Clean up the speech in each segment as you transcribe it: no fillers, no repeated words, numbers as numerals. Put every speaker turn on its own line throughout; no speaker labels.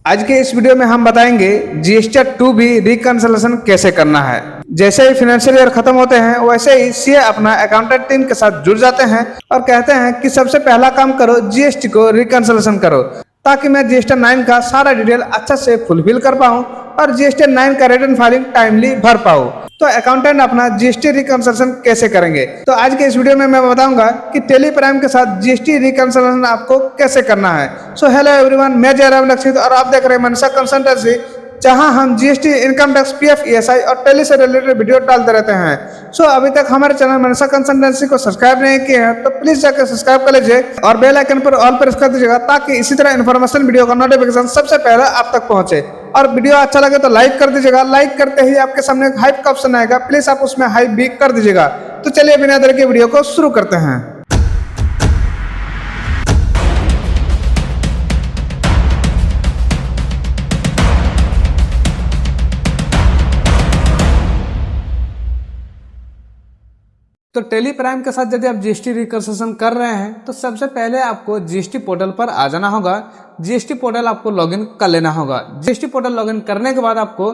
आज के इस वीडियो में हम बताएंगे जीएसटी 2B रिकंसिलिएशन कैसे करना है। जैसे ही फाइनेंशियल ईयर खत्म होते हैं वैसे ही सीए अपना अकाउंटेंट टीम के साथ जुड़ जाते हैं और कहते हैं कि सबसे पहला काम करो, जीएसटी को रिकंसिलिएशन करो ताकि मैं जीएसटी 9 का सारा डिटेल अच्छा से फुलफिल कर पाऊँ और जीएसटी 9 का रिटर्न फाइलिंग टाइमली भर पाऊँ। तो अकाउंटेंट अपना जीएसटी रिकंसिलिएशन कैसे करेंगे, तो आज के इस वीडियो में मैं बताऊंगा कि टेली प्राइम के साथ जीएसटी रिकंसिलिएशन आपको कैसे करना है। सो हेलो एवरीवन, मैं जयराम लक्षित और आप देख रहे हैं मनसा कंसल्टेंसी, जहां हम GST, income tax, PF, ESI और टेली से रिलेटेड वीडियो डालते रहते हैं। सो अभी तक हमारे चैनल मनसा कंसल्टेंसी को सब्सक्राइब नहीं किए हैं तो प्लीज जाकर सब्सक्राइब कर लीजिए और बेल आइकन पर ऑल प्रेस कर दीजिएगा ताकि इसी तरह इन्फॉर्मेशन वीडियो का नोटिफिकेशन सबसे पहले आप तक पहुंचे। और वीडियो अच्छा लगे तो लाइक कर दीजिएगा। लाइक करते ही आपके सामने एक हाइप का ऑप्शन आएगा, प्लीज आप उसमें हाइप भी कर दीजिएगा। तो चलिए बिना देर के वीडियो को शुरू करते हैं। तो टेली प्राइम के साथ यदि आप जीएसटी रिकंसिलिएशन कर रहे हैं तो सबसे पहले आपको जीएसटी पोर्टल पर आ जाना होगा। जीएसटी पोर्टल आपको लॉगिन कर लेना होगा। जीएसटी पोर्टल लॉगिन करने के बाद आपको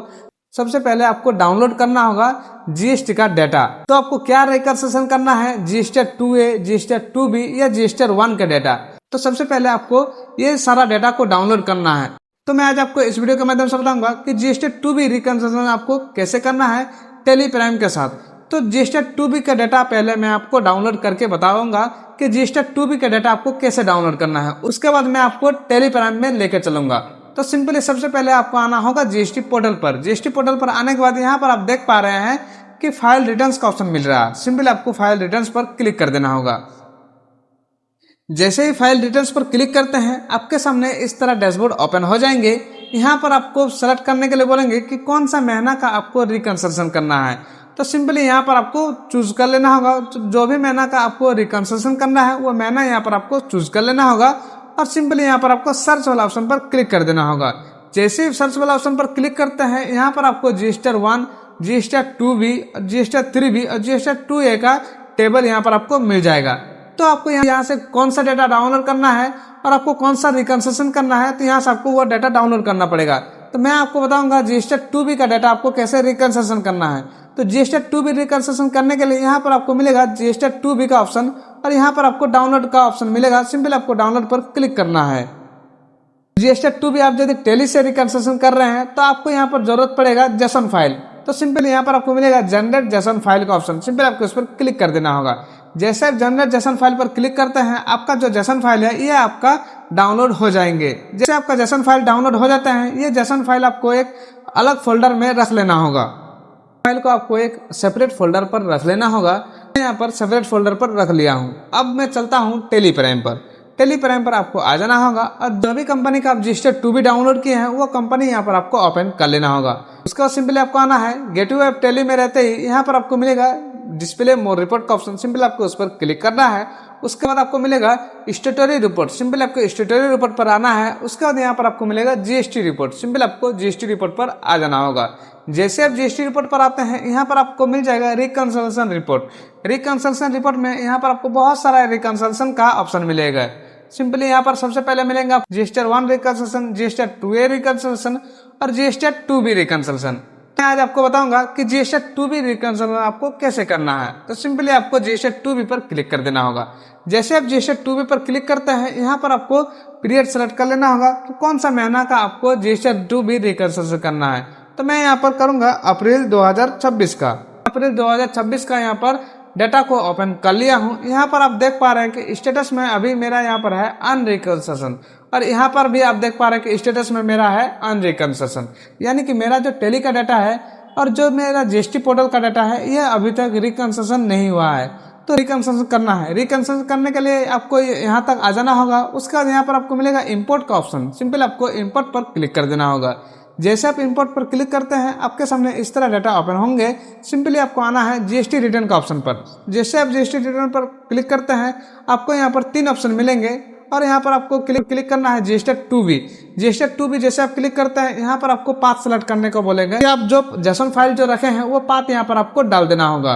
सबसे पहले आपको डाउनलोड करना होगा जीएसटी का डाटा। तो आपको क्या रिकंसिलिएशन करना है, जीएसटी 2A, जीएसटी 2B या जीएसटी 1 का डाटा। तो सबसे पहले आपको ये सारा डाटा को डाउनलोड करना है। तो मैं आज आपको इस वीडियो के माध्यम से बताऊंगा कि जीएसटी 2B रिकंसिलिएशन आपको कैसे करना है टेली प्राइम के साथ। तो जीएसटी 2B का डाटा पहले मैं आपको डाउनलोड करके बताऊंगा कि जीएसटी 2B का डाटा आपको कैसे डाउनलोड करना है। उसके बाद मैं आपको टेली प्राइम में लेकर चलूंगा। तो सिंपली सबसे पहले आपको आना होगा जीएसटी पोर्टल पर। जीएसटी पोर्टल पर आने के बाद यहाँ पर आप देख पा रहे हैं कि फाइल रिटर्न्स का ऑप्शन मिल रहा है। सिंपली आपको फाइल रिटर्न्स पर क्लिक कर देना होगा। जैसे ही फाइल रिटर्न्स पर क्लिक करते हैं आपके सामने इस तरह डैशबोर्ड ओपन हो जाएंगे। यहाँ पर आपको सेलेक्ट करने के लिए बोलेंगे कि कौन सा महीना का आपको रिकंसिलिएशन करना है। तो सिंपली यहाँ पर आपको चूज कर लेना होगा। जो भी महीना का आपको रिकंसिलिएशन करना है वो महीना यहाँ पर आपको चूज कर लेना होगा और सिंपली यहाँ पर आपको सर्च वाला ऑप्शन पर क्लिक कर देना होगा। जैसे ही सर्च वाला ऑप्शन पर क्लिक करते हैं यहाँ पर आपको GST 1, GST 2B, GST 3B और जीएसटी 2A का टेबल यहाँ पर आपको मिल जाएगा। तो आपको यहाँ से कौन सा डाटा डाउनलोड करना है और आपको कौन सा रिकंसिलिएशन करना है तो यहाँ से आपको वो डाटा डाउनलोड करना पड़ेगा। तो मैं आपको बताऊंगा जीएसटी 2B का डाटा आपको कैसे रिकंसिलिएशन करना है। तो जीएसटी 2B रिकंसिलिएशन करने के लिए यहाँ पर आपको मिलेगा जीएसटी 2B का ऑप्शन और यहाँ पर आपको डाउनलोड का ऑप्शन मिलेगा। सिंपल आपको डाउनलोड पर क्लिक करना है। जीएसटी 2B आप यदि टेली से रिकंसिलिएशन कर रहे हैं तो आपको यहाँ पर जरूरत पड़ेगा जेसन फाइल। तो सिंपल यहाँ पर आपको मिलेगा जनरेट जेसन फाइल का ऑप्शन। सिंपल आपको इस पर क्लिक कर देना होगा। जैसे आप जनरेट जेसन फाइल पर क्लिक करते हैं आपका जो जेसन फाइल है ये आपका डाउनलोड हो जाएंगे। जैसे आपका जेसन फाइल डाउनलोड हो जाता है ये जेसन फाइल आपको एक अलग फोल्डर में रख लेना होगा। फाइल को आपको एक सेपरेट फोल्डर पर रख लेना होगा। मैं यहाँ पर सेपरेट फोल्डर पर रख लिया हूँ। अब मैं चलता हूँ टेली प्राइम पर। टेली प्राइम पर आपको आ जाना होगा और जो भी कंपनी का आप जीएसटी 2B डाउनलोड किए हैं वो कंपनी यहाँ पर आपको ओपन कर लेना होगा। उसके बाद सिंपली आपको आना है गेटवे ऐप टेली में रहते ही यहाँ पर आपको मिलेगा डिस्प्ले मोर रिपोर्ट का ऑप्शन। सिंपल आपको उस पर क्लिक करना है। उसके बाद आपको मिलेगा स्टेटरी रिपोर्ट। सिंपल आपको स्टेटरी रिपोर्ट पर आना है। उसके बाद यहाँ पर आपको मिलेगा जीएसटी रिपोर्ट। सिंपल आपको जीएसटी रिपोर्ट पर आ जाना होगा। जैसे आप जीएसटी रिपोर्ट पर आते हैं यहाँ पर आपको मिल जाएगा रिकंसिलिएशन रिपोर्ट। रिकंसिलिएशन रिपोर्ट में यहाँ पर आपको बहुत सारा रिकंसिलिएशन का ऑप्शन मिलेगा। सिंपली यहाँ पर सबसे पहले मिलेंगे GST 1 reconciliation, GST 2A reconciliation और जीएसटी 2B रिकंसिलिएशन। मैं आज आपको बताऊंगा कि जीएसटी 2B रिकंसिलिएशन आपको कैसे करना है। तो सिंपली आपको जीएसटी 2B पर क्लिक कर देना होगा। जैसे आप जीएसटी 2B पर क्लिक करते हैं यहाँ पर आपको पीरियड सेलेक्ट कर लेना होगा कि कौन सा महीना का आपको जीएसटी 2B रिकंसिलिएशन करना है। तो मैं यहाँ पर करूंगा अप्रैल 2026 का। अप्रैल 2026 का यहाँ पर डाटा को ओपन कर लिया हूँ। यहाँ पर आप देख पा रहे हैं कि स्टेटस में अभी मेरा यहाँ पर है अनरिकंसिलिएशन और यहाँ पर भी आप देख पा रहे हैं कि स्टेटस में मेरा है अनरिकंसिलिएशन, यानी कि मेरा जो टेली का डाटा है और जो मेरा जीएसटी पोर्टल का डाटा है यह अभी तक रिकंसिलिएशन नहीं हुआ है। तो रिकंसिलिएशन करना है। रिकंसिलिएशन करने के लिए आपको यहाँ तक आ जाना होगा। उसके बाद यहाँ पर आपको मिलेगा इंपोर्ट का ऑप्शन। सिंपल आपको इंपोर्ट पर क्लिक कर देना होगा। जैसे आप इंपोर्ट पर क्लिक करते हैं आपके सामने इस तरह डाटा ओपन होंगे। सिंपली आपको आना है जीएसटी रिटर्न का ऑप्शन पर। जैसे आप जीएसटी रिटर्न पर क्लिक करते हैं आपको यहाँ पर 3 ऑप्शन मिलेंगे और यहाँ पर आपको क्लिक करना है जीएसटी 2B। जीएसटी 2B जैसे आप क्लिक करते हैं यहाँ पर आपको पाथ सेलेक्ट करने को बोलेंगे। आप जो जेसन फाइल जो रखे हैं वो पाथ यहाँ पर आपको डाल देना होगा।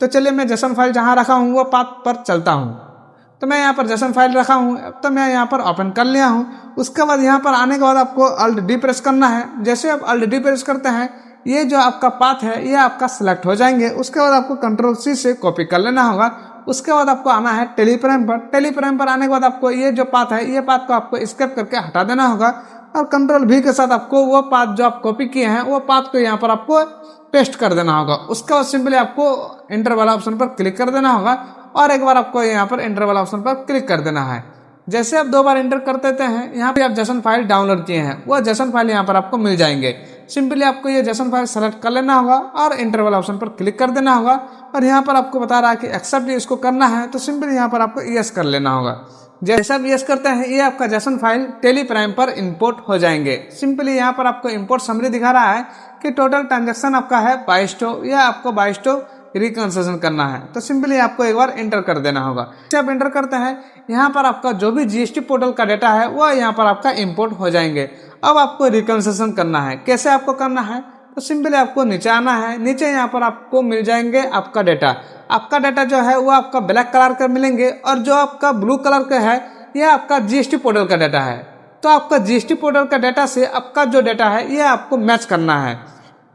तो चलिए मैं जेसन फाइल जहाँ रखा हूँ वो पाथ पर चलता हूँ। तो मैं यहाँ पर जेसन फाइल रखा हूँ, तो मैं यहाँ पर ओपन कर लिया हूँ। उसके बाद यहाँ पर आने के बाद आपको अल्ट डी प्रेस करना है। जैसे आप अल्ट डी प्रेस करते हैं, ये जो आपका पाथ है ये आपका सिलेक्ट हो जाएंगे। उसके बाद आपको कंट्रोल सी से कॉपी कर लेना होगा। उसके बाद आपको आना है टेलीप्राइम पर। टेलीप्राइम पर आने के बाद आपको ये जो पाथ है, ये पाथ को आपको स्केप करके हटा देना होगा और कंट्रोल भी के साथ आपको वो पाथ जो आप कॉपी किए हैं वो पाथ को यहाँ पर आपको पेस्ट कर देना होगा। उसके बाद सिंपली आपको एंटर वाला ऑप्शन पर क्लिक कर देना होगा और एक बार आपको यहाँ पर एंटर वाला ऑप्शन पर क्लिक कर देना है। जैसे आप 2 बार एंटर कर देते हैं, यहाँ पे आप जेसन फाइल डाउनलोड किए हैं वो जेसन फाइल यहाँ पर आपको मिल जाएंगे। सिंपली आपको ये जेसन फाइल सेलेक्ट कर लेना होगा और एंटर वाला ऑप्शन पर क्लिक कर देना होगा और यहाँ पर आपको बता रहा है कि एक्सेप्ट इसको करना है, तो सिंपली यहाँ पर आपको यस कर लेना होगा। जैसे आप यस करते हैं, ये आपका जेसन फाइल टेलीप्राइम पर इंपोर्ट हो जाएंगे। सिंपली यहाँ पर आपको इंपोर्ट समरी दिखा रहा है कि टोटल ट्रांजेक्शन आपका है 22 या आपको 22 रिकंसिलिएशन करना है, तो सिंपली आपको एक बार एंटर कर देना होगा। जब आप एंटर करते हैं, यहाँ पर आपका जो भी जीएसटी पोर्टल का डेटा है वो यहाँ पर आपका इंपोर्ट हो जाएंगे। अब आपको रिकंसिलिएशन करना है। कैसे आपको करना है, तो सिंपली आपको नीचे आना है। नीचे यहाँ पर आपको मिल जाएंगे आपका डेटा। आपका डेटा जो है वो आपका ब्लैक कलर का मिलेंगे और जो आपका ब्लू कलर का है ये आपका जीएसटी पोर्टल का डेटा है। तो आपका जीएसटी पोर्टल का डेटा से आपका जो डेटा है ये आपको मैच करना है।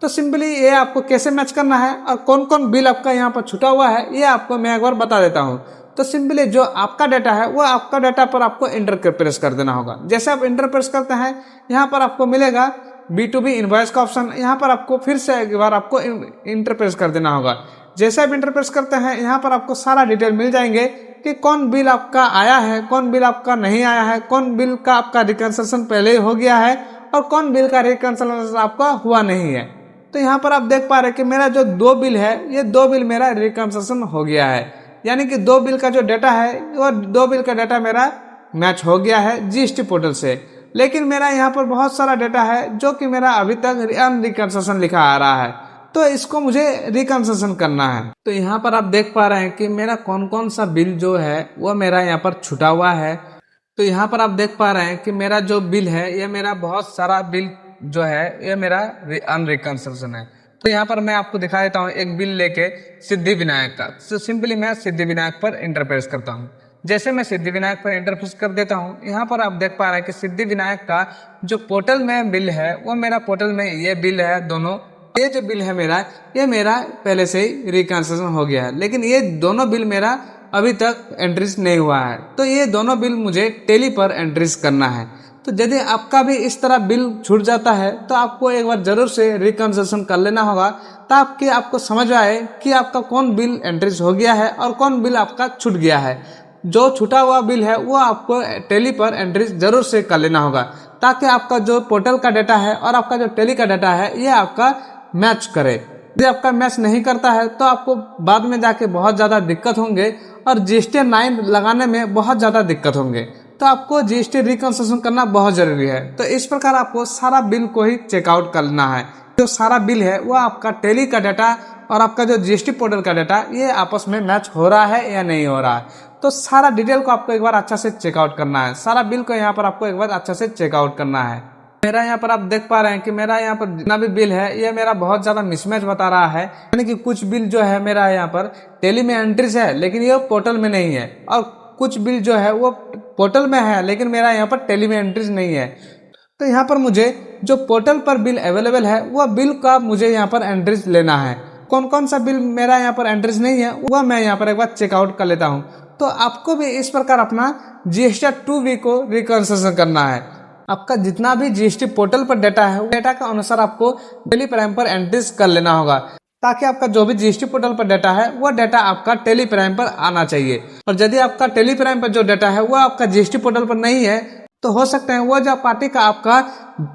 तो सिंपली ये आपको कैसे मैच करना है और कौन कौन बिल आपका यहाँ पर छूटा हुआ है ये आपको मैं एक बार बता देता हूँ। तो सिंपली जो आपका डाटा है वो आपका डाटा पर आपको इंटर प्रेस कर देना होगा। जैसे आप इंटर प्रेस करते हैं, यहाँ पर आपको मिलेगा B2B इनवॉइस का ऑप्शन। यहाँ पर आपको फिर से एक बार आपको इंटर प्रेस कर देना होगा। जैसे आप इंटर प्रेस करते हैं, यहाँ पर आपको सारा डिटेल मिल जाएंगे कि कौन बिल आपका आया है, कौन बिल आपका नहीं आया है, कौन बिल का आपका रिकंसिलिएशन पहले हो गया है और कौन बिल का रिकंसिलिएशन आपका हुआ नहीं है। तो यहाँ पर आप देख पा रहे हैं कि मेरा जो 2 बिल है, ये 2 बिल मेरा रिकंसिलिएशन हो गया है। यानी कि 2 बिल का जो डाटा है वो 2 बिल का डाटा मेरा मैच हो गया है जीएसटी पोर्टल से। लेकिन मेरा यहाँ पर बहुत सारा डाटा है जो कि मेरा अभी तक अनरिकंसिलिएशन लिखा आ रहा है, तो इसको मुझे रिकंसिलिएशन करना है। तो यहाँ पर आप देख पा रहे हैं कि मेरा कौन कौन सा बिल जो है वो मेरा यहाँ पर छुटा हुआ है। तो यहाँ पर आप देख पा रहे हैं कि मेरा जो बिल है ये मेरा बहुत सारा बिल जो है ये मेरा अनरिकंसिलिएशन है। तो यहाँ पर मैं आपको दिखा देता हूँ एक बिल लेके सिद्धि विनायक का। तो सिंपली मैं सिद्धि विनायक पर इंटर प्रेस करता हूँ। जैसे मैं सिद्धि विनायक पर इंटर प्रेस कर देता हूँ, यहाँ पर आप देख पा रहे हैं कि सिद्धि विनायक का जो पोर्टल में बिल है वो मेरा पोर्टल में ये बिल है दोनों। ये जो बिल है मेरा, ये मेरा पहले से ही रिकंसिलिएशन हो गया है, लेकिन ये दोनों बिल मेरा अभी तक एंट्रीज नहीं हुआ है। तो ये दोनों बिल मुझे टेली पर एंट्रीज करना है। तो यदि आपका भी इस तरह बिल छूट जाता है तो आपको एक बार जरूर से रिकंसिलिएशन कर लेना होगा, ताकि आपको समझ आए कि आपका कौन बिल एंट्रीज हो गया है और कौन बिल आपका छूट गया है। जो छूटा हुआ बिल है वो आपको टेली पर एंट्रीज जरूर से कर लेना होगा, ताकि आपका जो पोर्टल का डाटा है और आपका जो टेली का डाटा है ये आपका मैच करे। यदि आपका मैच नहीं करता है तो आपको बाद में जाके बहुत ज़्यादा दिक्कत होंगे और जीएसटी 9 लगाने में बहुत ज़्यादा दिक्कत होंगे। तो आपको जीएसटी रिकंसिलिएशन करना बहुत जरूरी है। तो इस प्रकार आपको सारा बिल को ही चेकआउट करना है। जो सारा बिल है वो आपका टेली का डाटा और आपका जो जीएसटी पोर्टल का डाटा ये आपस में मैच हो रहा है या नहीं हो रहा है। तो सारा डिटेल को आपको एक बार अच्छा से चेकआउट करना है। सारा बिल को यहाँ पर आपको एक बार अच्छा से चेकआउट करना है। मेरा यहाँ पर आप देख पा रहे हैं कि मेरा यहाँ पर जितना भी बिल है ये मेरा बहुत ज्यादा मिसमैच बता रहा है। यानी कि कुछ बिल जो है मेरा यहाँ पर टेली में एंट्रीज है लेकिन ये पोर्टल में नहीं है, और कुछ बिल जो है वो पोर्टल में है लेकिन मेरा यहाँ पर टेली में एंट्रीज नहीं है। तो यहाँ पर मुझे जो पोर्टल पर बिल अवेलेबल है वह बिल का मुझे यहाँ पर एंट्रीज लेना है। कौन कौन सा बिल मेरा यहाँ पर एंट्रीज नहीं है वह मैं यहाँ पर एक बार चेकआउट कर लेता हूँ। तो आपको भी इस प्रकार अपना जीएसटी 2B को रिकंसिलिएशन करना है। आपका जितना भी जीएसटी पोर्टल पर डाटा है वो डाटा के अनुसार आपको टेलीप्राइम पर एंट्रीज कर लेना होगा, ताकि आपका जो भी जीएसटी पोर्टल पर डाटा है वो डाटा आपका टेलीप्राइम पर आना चाहिए। और यदि आपका टेलीप्राइम पर जो डाटा है वो आपका जीएसटी पोर्टल पर नहीं है तो हो सकता है वो जो पार्टी का आपका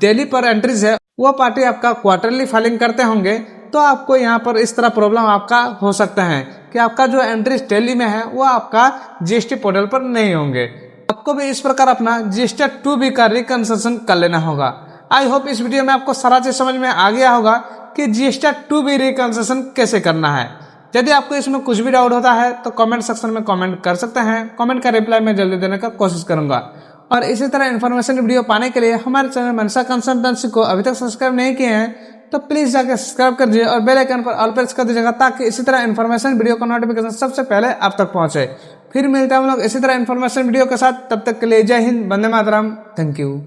डेली पर एंट्रीज है वो पार्टी आपका क्वार्टरली फाइलिंग करते होंगे। तो आपको यहाँ पर इस तरह प्रॉब्लम आपका हो सकता है कि आपका जो एंट्रीज टेली में है वो आपका जीएसटी पोर्टल पर नहीं होंगे। आपको भी इस प्रकार अपना जीएसटी 2B का रिकंसिलिएशन कर लेना होगा। आई होप इस वीडियो में आपको सारा चीज समझ में आ गया होगा कि जीएसटी 2B रिकंसिलिएशन कैसे करना है। यदि आपको इसमें कुछ भी डाउट होता है तो कमेंट सेक्शन में कमेंट कर सकते हैं। कमेंट का रिप्लाई मैं जल्दी देने का कोशिश करूंगा। और इसी तरह इन्फॉर्मेशन वीडियो पाने के लिए हमारे चैनल मनसा कंसल्टेंसी को अभी तक सब्सक्राइब नहीं किए हैं तो प्लीज़ जाकर सब्सक्राइब कर दीजिए और बेल आइकन पर ऑल प्रेस कर दीजिएगा, ताकि इसी तरह इन्फॉर्मेशन वीडियो का नोटिफिकेशन सबसे पहले आप तक पहुंचे। फिर मिलते हैं हम लोग इसी तरह इन्फॉर्मेशन वीडियो के साथ, तब तक के लिए जय हिंद, वंदे मातरम, थैंक यू।